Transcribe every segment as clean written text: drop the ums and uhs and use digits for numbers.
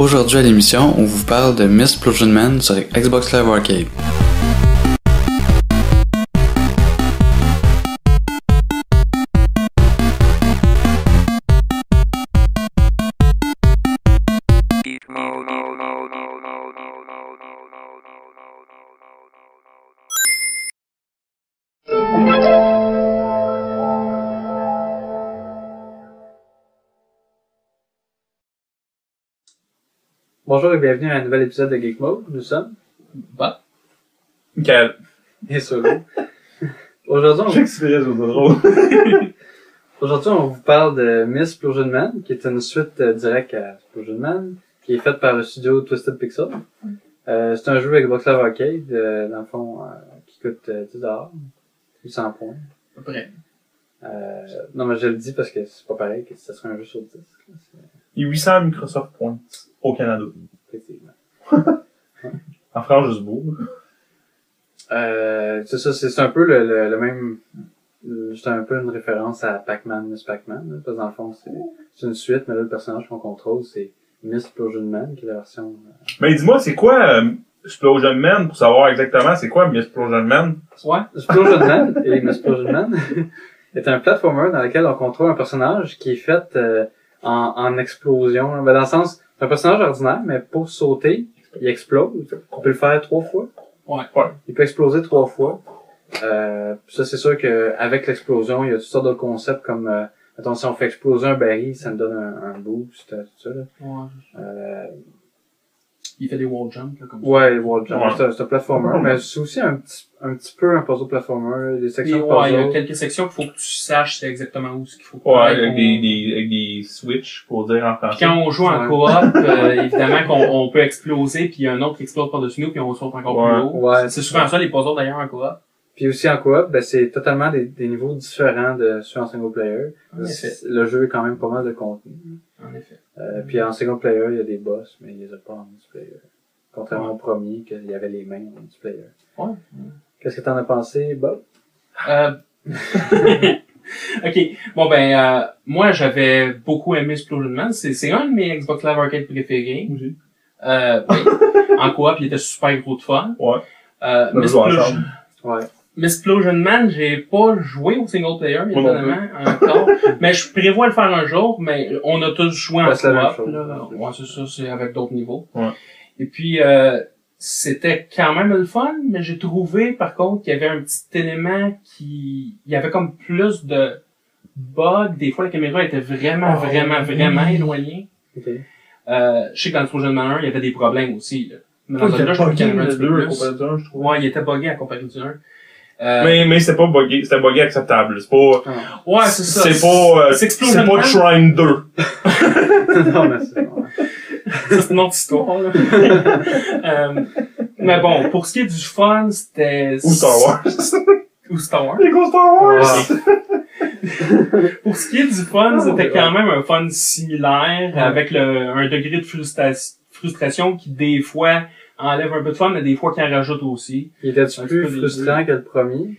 Aujourd'hui à l'émission, on vous parle de Missplosion Man sur Xbox Live Arcade. Bonjour et bienvenue à un nouvel épisode de Geek Mode. Nous sommes Bah. Michael. et Solo. Aujourd'hui, on vous parle de Missplosion Man, qui est une suite directe à Splosion Man, qui est faite par le studio Twisted Pixel. C'est un jeu Xbox Live Arcade, dans le fond, qui coûte $10, 800 points. À peu près. Non, mais je le dis parce que c'est pas pareil que ça serait un jeu sur disque. Il y a 800 Microsoft Points au Canada. Effectivement. En France, juste beau. C'est ça, c'est un peu le même, c'est un peu une référence à Pac-Man, Miss Pac-Man, là, parce que dans le fond, c'est une suite, mais là, le personnage qu'on contrôle, c'est Missplosion Man, qui est la version... Mais dis-moi, c'est quoi Splosion Man, pour savoir exactement c'est quoi Missplosion Man? Ouais. Splosion Man et Missplosion Man est un platformer dans lequel on contrôle un personnage qui est fait en explosion. Ben, dans le sens, c'est un personnage ordinaire, mais pour sauter, il explose. On peut le faire 3 fois. Ouais. Il peut exploser 3 fois. Ça, c'est sûr qu'avec l'explosion, il y a toutes sortes d'autres concepts comme, mettons, si on fait exploser un baril, ça me donne un boost, tout ça, là. Ouais. Il fait des wall jumps, là, comme ça. Ouais, wall jump. Ouais. C'est un platformer, mais c'est aussi un petit peu un puzzle platformer, là, des sections de Ouais, il y a puzzle. quelques sections qu'il faut que tu saches c'est exactement où ce qu'il faut. Ouais, aller avec pour- des switches, pour dire en Puis français. quand on joue en Ouais. coop, évidemment qu'on peut exploser, puis il y a un autre qui explose par-dessus nous, puis on saute encore Ouais. plus haut. Ouais. C'est souvent ça les puzzles d'ailleurs en coop. Puis aussi en coop, ben c'est totalement des niveaux différents de ceux en single player. En effet. Le jeu est quand même pas mal de contenu. En effet. Puis en single player, il y a des boss, mais il les a pas en multiplayer. Contrairement au premier, qu'il y avait les mains en multiplayer. Ouais. Qu'est-ce que t'en as pensé, Bob? Ok. Bon moi j'avais beaucoup aimé Splosion Man. C'est un de mes Xbox Live Arcade préférés. Aussi. Oui. En coop, il était super gros de fun. Ouais. On a joué ensemble. Ouais. Missplosion Man, j'ai pas joué au single player, Moi non étonnamment, encore. Mais je prévois le faire un jour, mais on a tous joué en Ben, c'est la même coop, chose. là. Ouais, c'est ça, c'est avec d'autres niveaux. Ouais. Et puis, c'était quand même le fun, mais j'ai trouvé, par contre, qu'il y avait un petit élément il y avait comme plus de bugs. Des fois, la caméra était vraiment éloignée. Ok. Je sais que dans le Splosion Man 1, il y avait des problèmes aussi, là. Mais dans Il celui-là, était je trouve qu'il y en avait un buggé, petit le peu 2 à plus. comparaison d'un, je trouve. Ouais, il était buggé à comparaison du 1. Mais c'était pas buggé, c'était buggé acceptable. C'est pas, Ouais, c'est ça. c'est pas, C'est c'est Explosion pas Man. Shrine 2. Non, mais c'est bon. Ça, c'est une autre histoire, là. Mais bon, pour ce qui est du fun, c'était... Ou Star Wars. Ou Star Wars. Les gros Star Wars. Pour ce qui est du fun, c'était quand même un fun similaire, avec un degré de frustration qui, des fois, enlève un peu de fun, mais des fois, qui en rajoute aussi. Il était-tu Un plus petit peu des frustrant que le premier?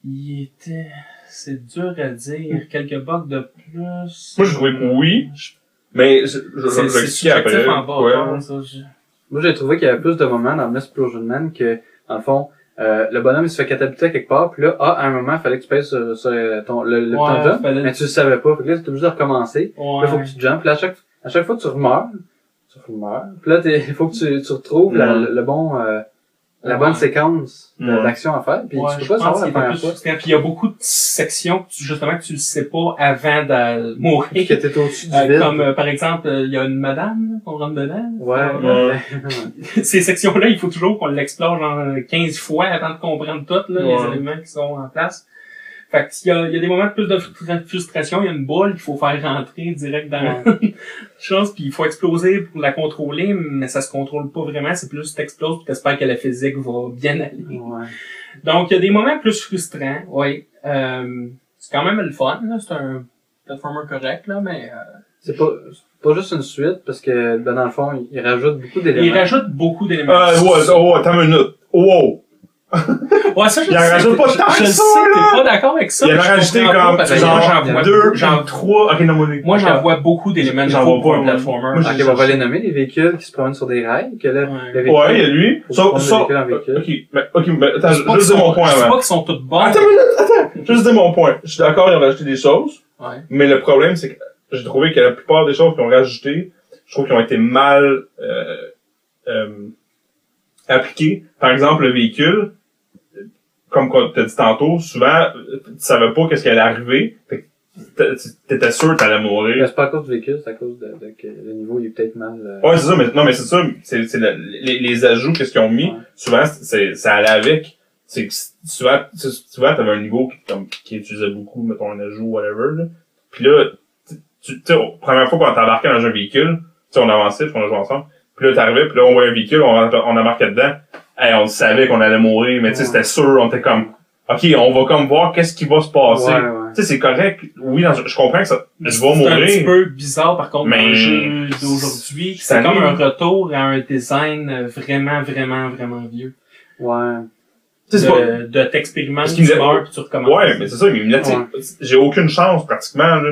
Il était... C'est dur à dire. Quelques bugs de plus... Moi, j'ai trouvé que oui. Mais je C'est expliquer après. subjectif en bas, Ouais. hein, ça. Moi, j'ai trouvé qu'il y avait plus de moments dans Missplosion Man que, dans le fond, le bonhomme, il se fait catapulter quelque part, puis là, à un moment, il fallait que tu pèses sur le bouton jump, fallait- mais tu le savais pas. Fait que là, t'es obligé de recommencer. Puis là, faut que tu jumpes. Puis là, à chaque fois que tu meurs. Puis là, il faut que tu retrouves le bon, la bonne séquence d'action à faire. Puis Ouais, tu peux pas savoir la première fois. Puis il y a beaucoup de sections que que tu le sais pas avant de Puis mourir. que t'es au-dessus du vide. Comme par exemple, il y a une madame là, qu'on rentre dedans. Ouais. Ces sections-là, il faut toujours qu'on l'explore genre 15 fois avant de comprendre tout là, les Ouais. éléments qui sont en place. Fait qu'il y a des moments de plus de frustration, il y a une boule qu'il faut faire rentrer direct dans la chose, puis il faut exploser pour la contrôler, mais ça se contrôle pas vraiment, c'est plus t'exploses puis t'espères que la physique va bien aller. Ouais. Donc il y a des moments plus frustrants, oui. C'est quand même le fun, là, c'est un platformer correct, là, mais C'est pas juste une suite, parce que, dans le fond, il rajoute beaucoup d'éléments. il rajoute beaucoup d'éléments. Ouais, attends une minute. Wow. Ouais, ça, je Il en sais. rajoute pas tant Je que sais ça, que là. t'es pas d'accord avec ça. Il en mais a je rajouté comprends pas, comme, parce que genre, moi, 2, 3, ok, non, moi, j'en vois beaucoup d'éléments J'en nouveaux vois pour pas, un moi. platformer. Moi, Ok, on va les nommer, les véhicules qui se promènent sur des rails, que là, Ouais. le véhicule... Ouais, il y a lui. Faut Ça, prendre le ça, véhicule en véhicule. ok, mais attends, C'est pas juste qu'ils dire mon sont- point je sais avant. pas qu'ils sont tous bons. Attends, juste dire mon point. Je suis d'accord, ils ont rajouté des choses, Ouais. mais le problème, c'est que j'ai trouvé que la plupart des choses qu'ils ont rajoutées, je trouve qu'ils ont été mal, appliquées. Par exemple, le véhicule, comme t'as dit tantôt, souvent, tu savais pas qu'est-ce qui allait arriver. Fait que t'étais sûr que t'allais Mais mourir. c'est pas à cause du véhicule, c'est à cause de que le niveau il est peut-être mal... Ouais, c'est ça, mais non, mais c'est ça, c'est les ajouts qu'est-ce qu'ils ont mis. Ouais. Souvent, ça allait avec. C'est que souvent t'avais un niveau qui utilisait beaucoup, mettons un ajout, whatever, là. Puis là, tu sais, première fois qu'on t'embarquait dans un véhicule, tu sais, on avançait, puis on a joué ensemble. Puis là, t'arrivais, puis là, on voyait un véhicule, on embarquait dedans. Hey, on savait qu'on allait mourir, mais tu sais, c'était sûr, on était comme, ok, on va comme voir qu'est-ce qui va se passer. Ouais, ouais. Tu sais, c'est correct. Oui, je comprends que ça, Mais je c'est vais un petit mourir. peu bizarre, par contre, dans Mais le jeu d'aujourd'hui. ça C'est comme arrive. un retour à un design vraiment, vraiment, vraiment vieux. Ouais. Tu sais, c'est pas- De t'expérimenter, Parce qu'il me tu l'a- meurs, puis tu recommences. Ouais, mais c'est ça, mais là, tu sais, j'ai aucune chance, pratiquement, là.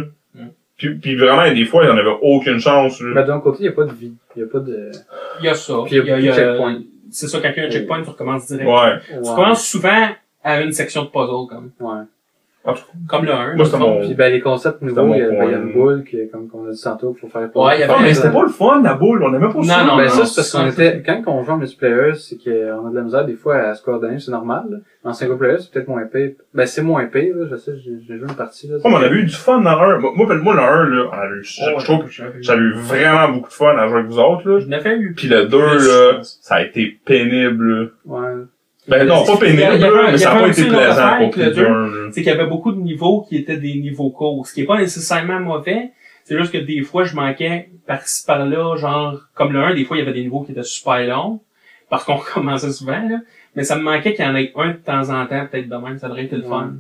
Puis vraiment, des fois, il y en avait aucune chance, là. Mais d'un côté, il n'y a pas de vie. Il n'y a pas de... Il y a ça. Puis il y a beaucoup de checkpoints. C'est ça, quand il y a un checkpoint, tu recommences direct. Ouais. Tu commences souvent à une section de puzzle, Ouais. comme le 1. Moi, c'était mon- Puis ben, les concepts nouveaux, mon il y a point. une boule qui est comme qu'on a dit tantôt qu'il faut faire... Ouais, il y avait- Non, mais c'était pas le fun, la boule, on aimait pas ça. Non, Ben non, ça, c'est parce ça, qu'on était... Quand on joue en multiplayer, c'est qu'on a de la misère des fois à se coordonner, c'est normal, là. En single player, c'est peut-être moins épais. Ben c'est moins épais, là. Je sais, j'ai joué une partie, là. Oh, mais on avait eu du fun dans le 1. Moi, le 1, là, on avait eu, je trouve que j'avais eu vraiment beaucoup de fun à jouer avec vous autres, là. Je n'ai fait eu. Puis le 2, là, ça a été pénible, là. Ouais. Ben non, pas pénible, Il y avait- là, mais ça a il y pas avait été aussi une autre plaisant affaire pour avec le plus deux. d'un, là. C'est qu'il y avait beaucoup de niveaux qui étaient des niveaux courts. Ce qui est pas nécessairement mauvais. C'est juste que des fois, je manquais par-ci, par-là, genre, comme le 1, des fois, il y avait des niveaux qui étaient super longs. Parce qu'on commençait souvent, là. Mais ça me manquait qu'il y en ait un de temps en temps, peut-être de même. Ça aurait été le fun.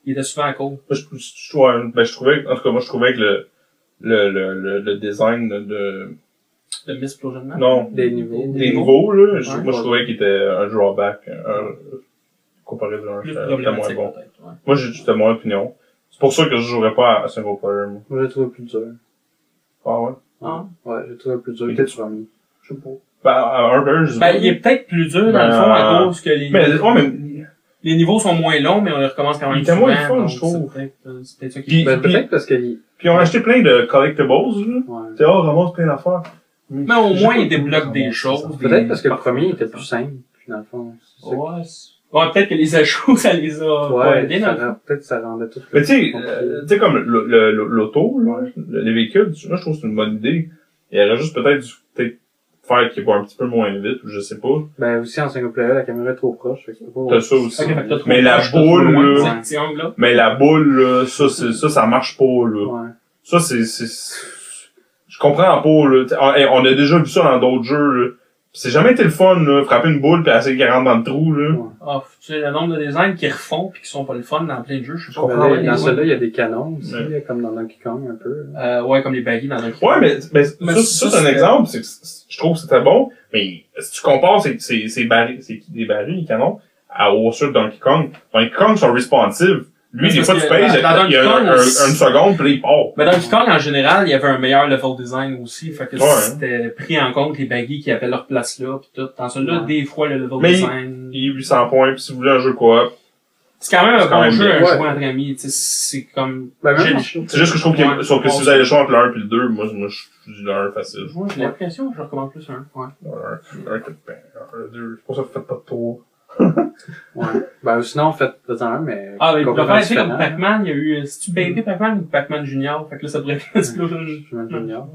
Il était souvent court. Moi, je trouvais, en tout cas, moi, je trouvais que le design de, Le Miss Explosion Man. non, Des niveaux. des niveaux, là, Ouais. moi, je trouvais qu'il était un drawback, comparé à l'un, Plus c'était moins problématique, bon. peut-être. Ouais. Moi, c'était mon opinion. C'est pour ça que je jouerais pas à single player, moi. Moi, j'ai trouvé plus dur. Ah ouais? Ah. Ouais, j'ai trouvé plus dur Il que était- le premier. Je sais pas. Ben, à un player, je sais Ben, pas. il est peut-être plus dur, dans le fond, à cause que mais, les niveaux sont moins longs, mais on les recommence quand même Il était moins souvent, fun, donc je trouve. c'est peut-être ça qui Puis- Ben, peut-être parce que... puis on a acheté plein de collectibles, là. Ouais. Tu sais, oh, ramasse plein d'affaires. Mais au moins, il débloque des choses. Peut-être parce que le premier était plus simple, dans le fond. C'est ça. Ouais, ouais, peut-être que les ajouts, ça les a pas Ouais, aidés, dans le fond. peut-être que ça rendait tout. Mais tu sais, compliqué. comme l'auto, là, les véhicules, moi, je trouve que c'est une bonne idée. Il y aurait juste peut-être faire qu'il va un petit peu moins vite, ou je sais pas. Ben, aussi en single player, la caméra est trop proche, fait que c'est pas... T'as ça aussi. Ok, fait que t'as trop Mais la proche, t'as trop boule, loin, là, ce petit angle-là. mais la boule, là, ça marche pas, là. Ouais. Ça, je comprends pas, là. On a déjà vu ça dans d'autres jeux, là. C'est jamais été le fun, là, frapper une boule pis essayer qu'elle rentre dans le trou, là. Ouais. Ah, tu sais, le nombre de designs qui refont pis qui sont pas le fun dans plein de jeux, je sais pas. Ben, comment là, les dans jouer. celui-là, il y a des canons aussi, Ouais. comme dans Donkey Kong, un peu. Ouais, comme les baggy dans un Ouais, mais Mais ça, ça, c'est un c'est- exemple, c'est que je trouve que c'était bon, mais si tu compares ces barils, des barils, les canons, au ceux de Donkey Kong sont responsive. Lui, Mais des c'est fois, parce tu que payes, dans il y a Donkey Kong, une seconde, pis là, il part. Mais dans Donkey Kong, en général, il y avait un meilleur level design aussi. Fait que Ouais. c'était pris en compte les baggy qui avaient leur place là pis tout. Dans celui-là, Ouais. des fois, le level Mais design. Il est 800 points, pis si vous voulez un jeu coop, C'est quand même c'est un quand bon même jeu bien. à Ouais. jouer entre amis. Tu sais, c'est comme... Ben, même J'ai- en- c'est juste que je trouve qu'il y a, Ouais. sauf que si vous avez le choix entre le 1 et le 2, moi, je dis le 1 facile. Moi, j'ai l'impression que je recommande plus un. Ouais. Le 2, c'est pour ça que vous faites pas de tour. Ouais. Ben, sinon, faites-en un, mais... Ah, mais pour complètement faire, tu sais, comme différent. Pac-Man, il y a eu, c'est-tu Baby Pac-Man ou Pac-Man Junior? Fait que là, ça pourrait être Explosion. Pac-Man Junior.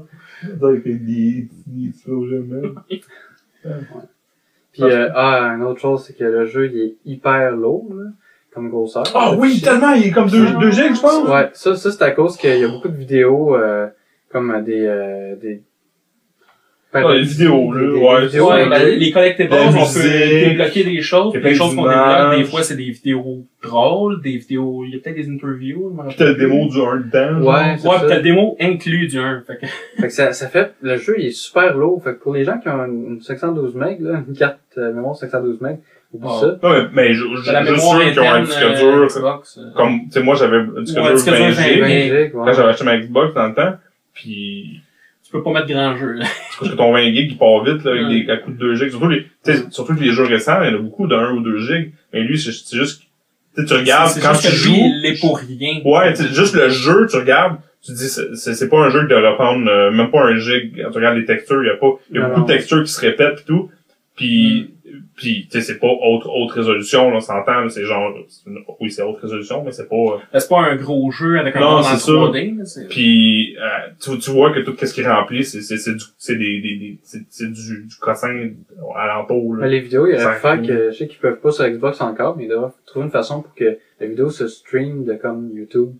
Avec des explosions, même. Puis, une autre chose, c'est que le jeu, il est hyper lourd, là, comme grosseur. Ah oui, tellement, il est comme 2 gigs, je pense. Ouais, ça c'est à cause qu'il y a beaucoup de vidéos, comme des Ah, les vidéos, là, ouais. vidéos, Ouais, là. ben, les collectibles, La on peut musique, débloquer des choses. il y a Puis les plein choses qu'on d'images. débloque, des fois, c'est des vidéos drôles, des vidéos, il y a peut-être des interviews. je me Pis t'as le rappelle démo du 1 dedans. Ouais, plus. c'est Ouais, ça. pis t'as le démo inclus du 1. Fait que, Fait que ça fait, le jeu il est super lourd. Fait que pour les gens qui ont une 512 MB, là, une carte mémoire 512 MB, Oublie Ah. ça. Non, mais T'as la juste mémoire ceux qui ont un interne, disque dur, Xbox, comme, tu sais, moi, j'avais un disque Ouais, un dur disque dur 20 20 G, 20. Gigs, quand ouais. j'avais acheté ma Xbox dans le temps, puis Tu peux pas mettre grand jeu, là. c'est parce que ton 20 gigs, il part vite, là, avec Ouais. des, à coup de 2 gigs. Surtout les jeux récents, il y en a beaucoup de 1 ou 2 gigs. Mais lui, c'est juste, tu regardes, C'est quand juste tu que joues. lui, il l'est pour rien. Ouais, tu sais, juste le jeu, tu regardes, tu te dis, c'est pas un jeu de reprendre, même pas un gig. Quand tu regardes les textures, il y a Non, beaucoup non. de textures qui se répètent pis tout. Puis tu sais, c'est pas haute résolution, là, on s'entend, là, c'est genre, oui, c'est haute résolution, mais c'est pas, C'est pas un gros jeu avec un Non, monde en c'est ça. 3D, là, c'est... puis tu vois que tout ce qui est rempli, c'est du cossin alentour, là. Mais les vidéos, il aurait Ça pu faire coûte. que, je sais qu'ils peuvent pas sur Xbox encore, mais ils doivent trouver une façon pour que la vidéo se stream de comme YouTube.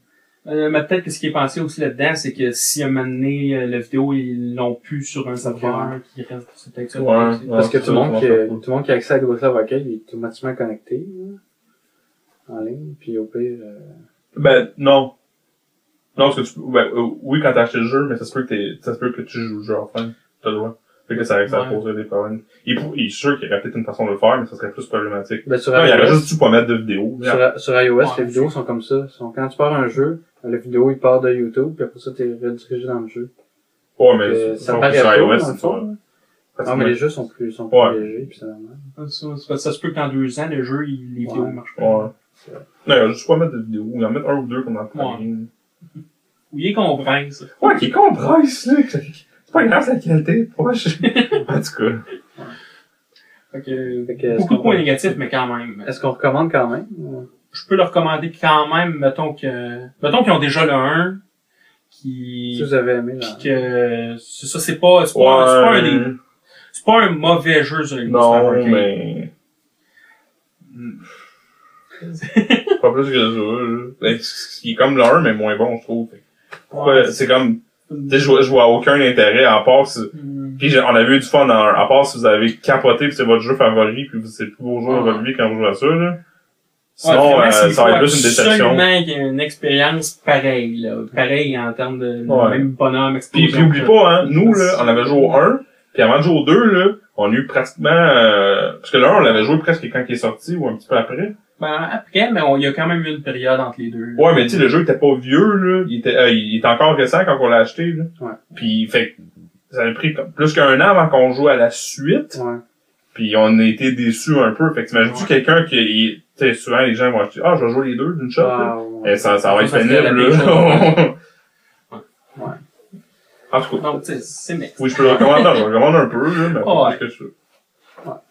Mais peut-être que ce qui est pensé aussi là-dedans, c'est que si à un moment donné, la vidéo, ils l'ont pu sur un serveur qui reste, c'est peut-être ça. Ouais. Parce que ça, tout le monde ça qui, marche pas. tout le monde qui a accès à Xbox Live Arcade, il est automatiquement connecté, là, en ligne, puis au pire, Ben, non. Non, parce que oui, quand t'as acheté le jeu, mais ça se peut que tu joues le jeu enfin. T'as le droit. Fait que ça Ouais. poserait des problèmes. Il est sûr qu'il y aurait peut-être une façon de le faire, mais ça serait plus problématique. ben, sur Non, il y aurait iOS, juste dû pas mettre de vidéo. sur iOS, Ouais, les vidéos sont comme ça. Quand tu pars un jeu, la vidéo, il part de YouTube, puis après ça, t'es redirigé dans le jeu. Ouais, mais Ça sur paraît pas, iOS, dans le c'est fond, pas. là. Parce Ah, que mais moi- les jeux sont plus Ouais. légers, puis c'est normal. Ça se peut qu'en 2 ans, le jeu, les vidéos Ouais. marchent pas. Ouais. Non, il y a juste pas mettre de vidéo. Il y en mettre un ou deux comme dans le premier. Ou il est compresse. Ouais, qui compresse, là. C'est pas grave, c'est la qualité. Pourquoi je... En tout cas. Fait que, Fait que, est-ce beaucoup de qu'on- points négatifs, mais quand même. Est-ce qu'on recommande quand même? Ou- Je peux le recommander quand même, mettons qu'ils ont déjà le 1, Si qui, vous avez aimé, là. puis que, c'est ça, c'est pas un mauvais jeu sur Xbox Non, Arcade. mais... Pas plus que ça, là. Ce qui est comme le 1, mais moins bon, je trouve. Ouais, C'est comme... Tu sais, je vois aucun intérêt, à part si... Puis on avait eu du fun à part si vous avez capoté pis c'est votre jeu favori pis c'est le plus beau jeu de votre vie quand vous jouez à ça, là. Sinon, vraiment, s'il ça va être faut plus une déception. absolument qu'il y ait une expérience pareille, là. Pareille en termes de Ouais. même bonhomme, Puis explosion. oublie pas, hein, nous, là, on avait joué au 1, puis avant de jouer au 2, là, on a eu pratiquement... parce que le 1, on l'avait joué presque quand il est sorti, ou un petit peu après. Ben, après, mais il y a quand même eu une période entre les deux. là. Ouais, mais tu sais, le jeu était pas vieux, là. Il était encore récent quand on l'a acheté, là. Ouais. Puis, fait que ça a pris comme plus qu'un an avant qu'on joue à la suite. Ouais. Puis on a été déçus un peu. Fait que t'imagines-tu Ouais. quelqu'un qui... Tu sais, souvent, les gens vont acheter « Ah, je vais jouer les deux d'une shot, là. Ah, ouais. Et ça va être Ça serait pénible, la là. pire chose. Ouais. En tout cas. Donc, tu sais, c'est mixte. Oui, je peux le recommander. Je le recommande un peu, là, mais pas Ouais. plus que ça.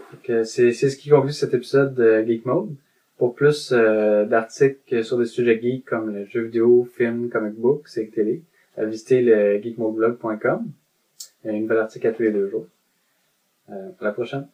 Fait que c'est ce qui conclut cet épisode de Geek Mode. Pour plus d'articles sur des sujets geeks comme le jeu vidéo, film, comic book, série télé, visitez le geekmodeblog.com. Il y a un nouvel article à tous les 2 jours. À la prochaine.